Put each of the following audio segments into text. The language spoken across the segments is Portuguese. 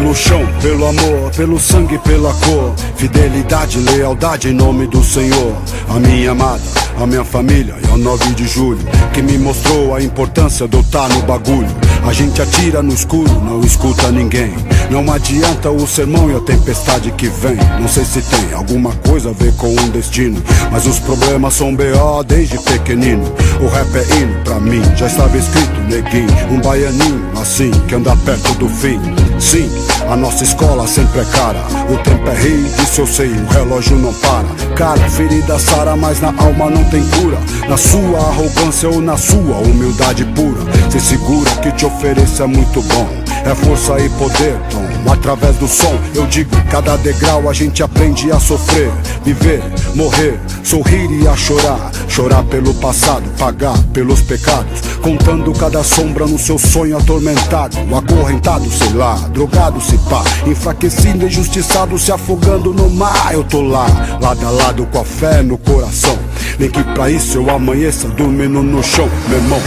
Pelo chão, pelo amor, pelo sangue, pela cor, fidelidade, lealdade em nome do Senhor. A minha amada, a minha família e ao 9 de julho, que me mostrou a importância de eu estar no bagulho. A gente atira no escuro, não escuta ninguém. Não adianta o sermão e a tempestade que vem. Não sei se tem alguma coisa a ver com um destino, mas os problemas são B.O. desde pequenino. O rap é hino pra mim, já estava escrito, neguinho. Um baianinho assim, que anda perto do fim. Sim, a nossa escola sempre é cara. O tempo é rei, disso eu sei, o relógio não para. Cara, ferida sara, mas na alma não tem cura. Na sua arrogância ou na sua humildade pura. Se segura que te ofereço é muito bom. É força e poder, Tom. Através do som, eu digo, cada degrau a gente aprende a sofrer. Viver, morrer, sorrir e a chorar. Chorar pelo passado, pagar pelos pecados. Contando cada sombra no seu sonho atormentado. Acorrentado, sei lá, drogado se pá. Enfraquecido, injustiçado, se afogando no mar. Eu tô lá, lado a lado com a fé no coração. Nem que pra isso eu amanheça dormindo no chão, meu irmão.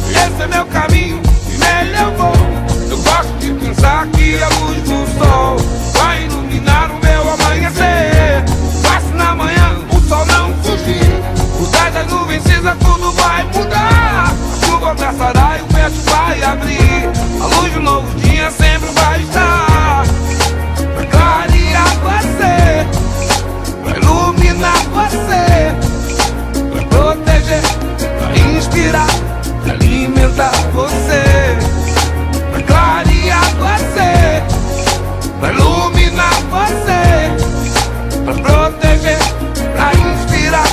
Esse é meu caminho e nele eu vou. Eu gosto de pensar que a luz do sol vai iluminar o meu amanhecer. Mas se na manhã o sol não fugir, por trás das nuvens cinza tudo vai mudar. A chuva passará e o vento vai abrir. A luz do novo dia sempre vai estar pra clarear você, pra iluminar você, pra proteger, pra inspirar, pra alimentar você, pra clarear você, pra iluminar você, pra proteger, pra inspirar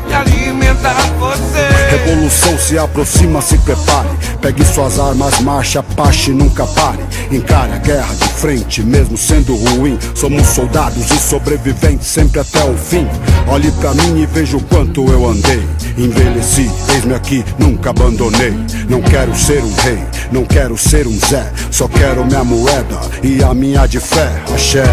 e alimentar você. Revolução se aproxima, se prepare. Pegue suas armas, marcha, Apache, nunca pare. Encare a guerra de frente, mesmo sendo ruim. Somos soldados e sobreviventes sempre até o fim. Olhe pra mim e veja o quanto eu andei. Envelheci, eis-me aqui, nunca abandonei. Não quero ser um rei, não quero ser um Zé. Só quero minha moeda e a minha de fé. Axé,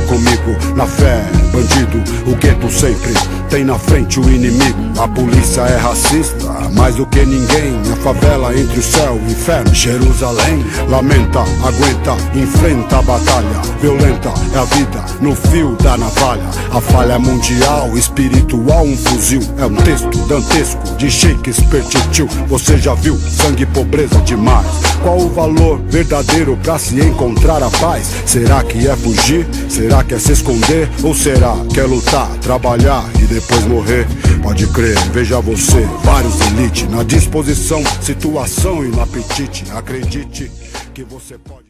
comigo na fé. Bandido, o gueto sempre tem na frente o inimigo. A polícia é racista, mais do que ninguém. A favela entre o céu e o inferno. Jerusalém lamenta, aguenta, enfrenta a batalha. Violenta é a vida no fio da navalha. A falha é mundial, espiritual, um fuzil. É um texto dantesco de Shakespeare, tio. Você já viu sangue e pobreza demais? Qual o valor verdadeiro pra se encontrar a paz? Será que é fugir? Será que é se esconder? Ou será que é lutar, trabalhar e depois morrer? Pode crer, veja você, vários elite na disposição, situação e no apetite. Acredite que você pode.